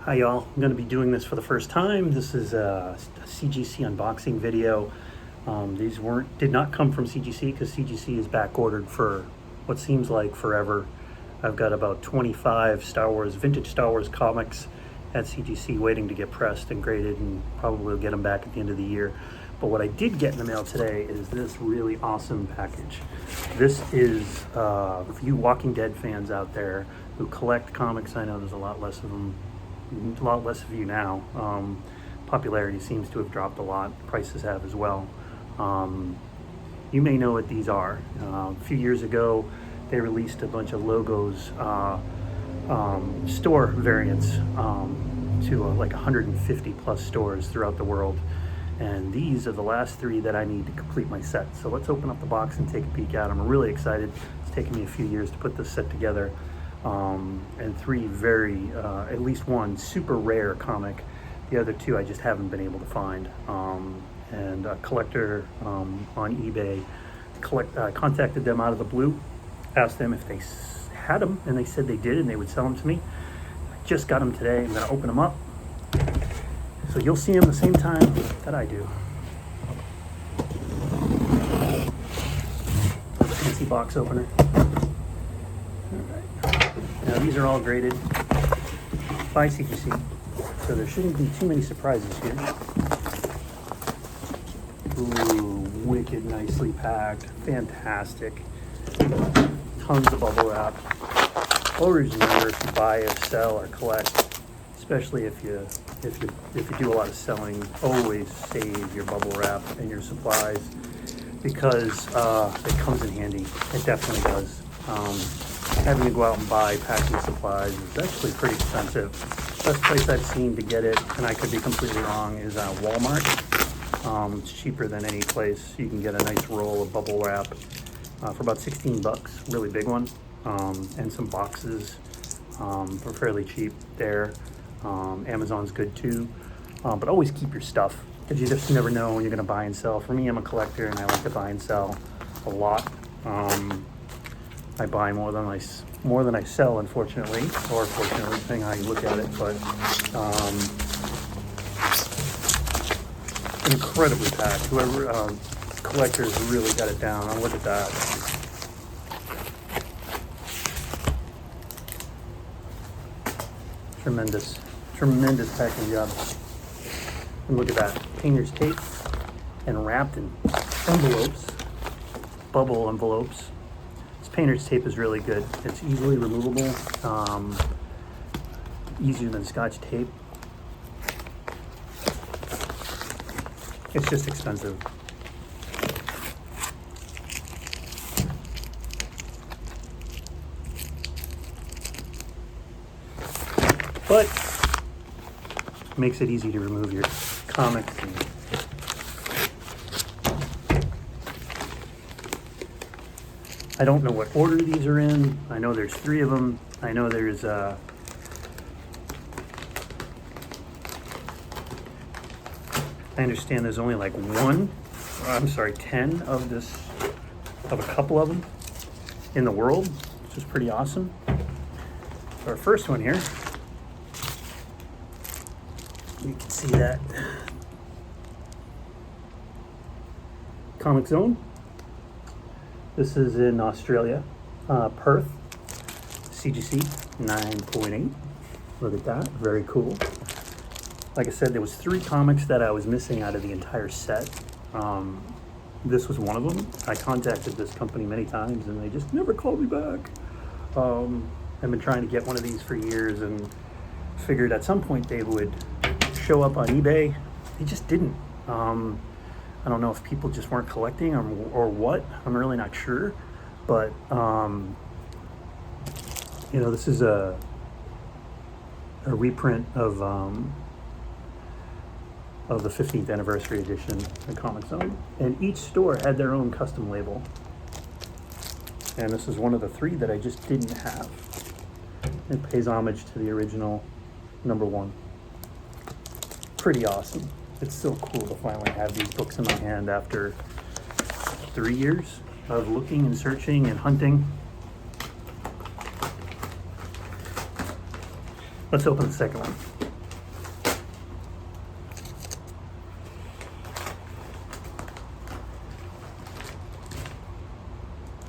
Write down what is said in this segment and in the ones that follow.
Hi y'all, I'm going to be doing this for the first time. This is a CGC unboxing video. These did not come from CGC because CGC is back ordered for what seems like forever. I've got about 25 vintage Star Wars comics at CGC waiting to get pressed and graded, and probably will get them back at the end of the year. But what I did get in the mail today is this really awesome package. This is for you Walking Dead fans out there who collect comics. I know there's a lot less of you now. Popularity seems to have dropped a lot. Prices have as well. You may know what these are. A few years ago, they released a bunch of logos, store variants to like 150 plus stores throughout the world. And these are the last three that I need to complete my set. So let's open up the box and take a peek at them. I'm really excited. It's taken me a few years to put this set together. And three very, at least one super rare comic. The other two I just haven't been able to find. And a collector on eBay contacted them out of the blue, asked them if they had them, and they said they did, and they would sell them to me. I just got them today. I'm going to open them up, so you'll see them the same time that I do. Fancy box opener. Now these are all graded by CGC, so there shouldn't be too many surprises here. Ooh, wicked nicely packed, fantastic. Tons of bubble wrap. Always remember, if you buy or sell or collect, especially if you do a lot of selling, always save your bubble wrap and your supplies, because it comes in handy. It definitely does. Having to go out and buy packing supplies is actually pretty expensive. Best place I've seen to get it, and I could be completely wrong, is Walmart. It's cheaper than any place. You can get a nice roll of bubble wrap for about 16 bucks, really big one, and some boxes for fairly cheap there. Amazon's good too, but always keep your stuff, because you just never know when you're going to buy and sell. For me, I'm a collector and I like to buy and sell a lot. I buy more than I sell, unfortunately, or fortunately, depending on how you look at it. But incredibly packed. Whoever collectors really got it down. Now look at that. Tremendous packing job. And look at that, painter's tape, and wrapped in envelopes, bubble envelopes. Painter's tape is really good. It's easily removable, easier than Scotch tape. It's just expensive. But makes it easy to remove your comics. I don't know what order these are in. I know there's three of them. I know there's I understand there's only like 10 of a couple of them in the world, which is pretty awesome. So our first one here, you can see that Comic Zone. This is in Australia, Perth, CGC 9.8. Look at that, very cool. Like I said, there was three comics that I was missing out of the entire set. This was one of them. I contacted this company many times and they just never called me back. I've been trying to get one of these for years and figured at some point they would show up on eBay. They just didn't. I don't know if people just weren't collecting or what. I'm really not sure. But, this is a reprint of the 15th anniversary edition of Comic Zone. And each store had their own custom label. And this is one of the three that I just didn't have. It pays homage to the original #1. Pretty awesome. It's so cool to finally have these books in my hand after 3 years of looking and searching and hunting. Let's open the second one.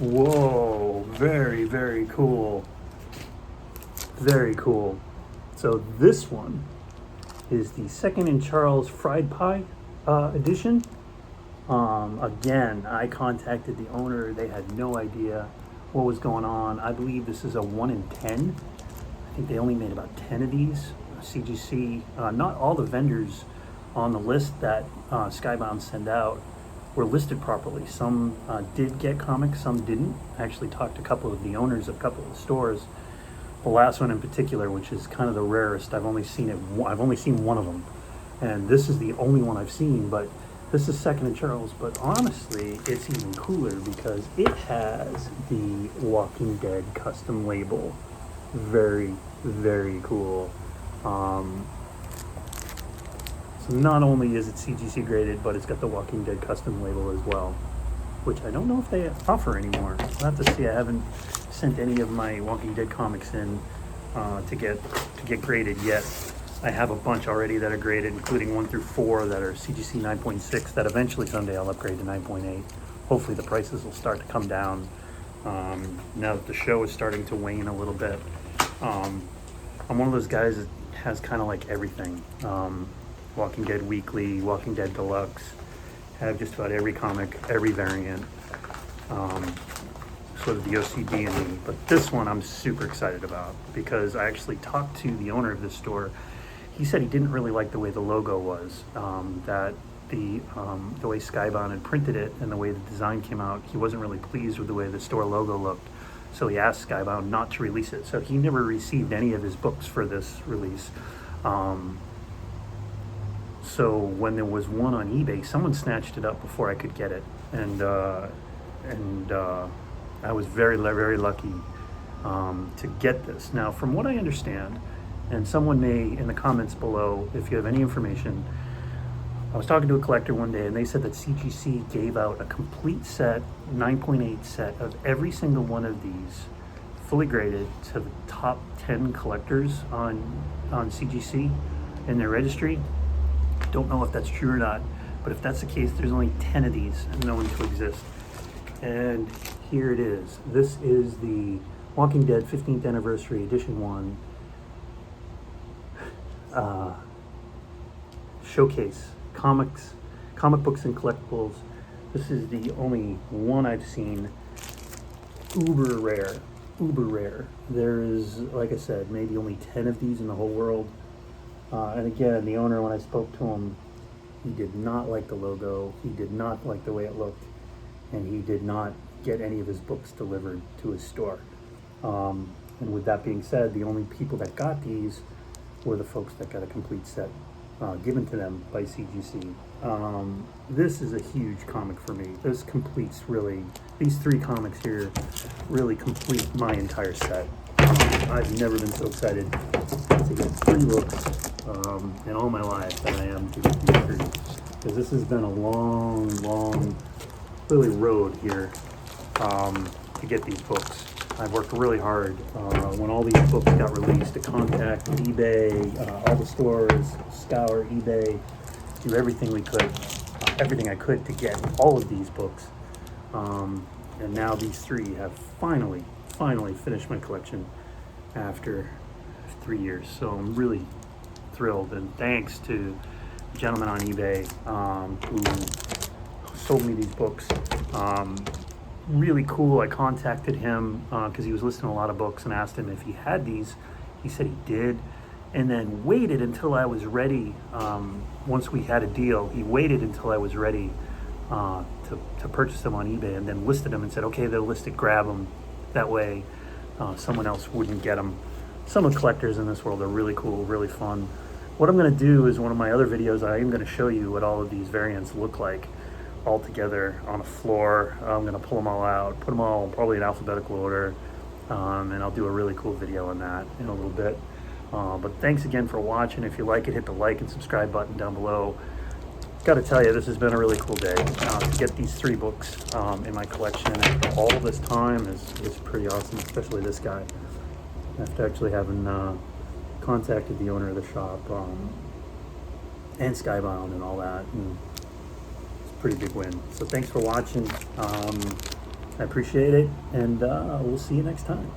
Whoa, very, very cool. Very cool. So this one is the Second and Charles Fried Pie edition. Again, I contacted the owner. They had no idea what was going on. I believe this is a 1 in 10. I think they only made about 10 of these. CGC, not all the vendors on the list that Skybound sent out were listed properly. Some did get comics, some didn't. I actually talked to a couple of the owners of a couple of the stores. The last one in particular, which is kind of the rarest, I've only seen one of them, and this is the only one I've seen. But this is Second and Charles. But honestly, it's even cooler because it has the Walking Dead custom label. Very, very cool. So not only is it CGC graded, but it's got the Walking Dead custom label as well, which I don't know if they offer anymore. I'll have to see. I haven't sent any of my Walking Dead comics in to get graded yet. I have a bunch already that are graded, including 1 through 4 that are CGC 9.6 that eventually someday I'll upgrade to 9.8. Hopefully the prices will start to come down now that the show is starting to wane a little bit. I'm one of those guys that has kind of like everything. Walking Dead Weekly, Walking Dead Deluxe, have just about every comic, every variant. Sort of the OCD in me. But this one I'm super excited about because I actually talked to the owner of this store. He said he didn't really like the way the logo was, that the way Skybound had printed it and the way the design came out. He wasn't really pleased with the way the store logo looked. So he asked Skybound not to release it. So he never received any of his books for this release. So when there was one on eBay, someone snatched it up before I could get it. And I was very, very lucky to get this. Now, from what I understand, and someone may in the comments below, if you have any information, I was talking to a collector one day and they said that CGC gave out a complete set, 9.8 set of every single one of these, fully graded, to the top 10 collectors on CGC in their registry. Don't know if that's true or not, but if that's the case, there's only 10 of these known to exist. And here it is. This is the Walking Dead 15th Anniversary Edition 1 showcase. Comic books and collectibles. This is the only one I've seen. Uber rare. There is, like I said, maybe only 10 of these in the whole world. And again, the owner, when I spoke to him, he did not like the logo. He did not like the way it looked. And he did not get any of his books delivered to his store. And with that being said, the only people that got these were the folks that got a complete set given to them by CGC. This is a huge comic for me. This completes really, these 3 comics here really complete my entire set. I've never been so excited to get 3 books in all my life than I am to get these 3. Because this has been a long, really road here to get these books. I've worked really hard when all these books got released to contact eBay, all the stores, scour eBay, do everything we could, everything I could to get all of these books. And now these 3 have finally finished my collection after 3 years. So I'm really thrilled, and thanks to the gentleman on eBay who sold me these books. Really cool. I contacted him because he was listing a lot of books and asked him if he had these. He said he did, and then waited until I was ready. Once we had a deal, he waited until I was ready to purchase them on eBay, and then listed them and said, okay, they're listed, grab them. That way someone else wouldn't get them. Some of the collectors in this world are really cool, really fun. What I'm going to do is one of my other videos, I am going to show you what all of these variants look like all together on a floor. I'm going to pull them all out, put them all probably in alphabetical order, and I'll do a really cool video on that in a little bit. But thanks again for watching. If you like it, hit the like and subscribe button down below. Got to tell you, this has been a really cool day. To get these 3 books in my collection after all this time is pretty awesome, especially this guy. After actually having contacted the owner of the shop and Skybound and all that. And pretty big win. So thanks for watching. I appreciate it, and we'll see you next time.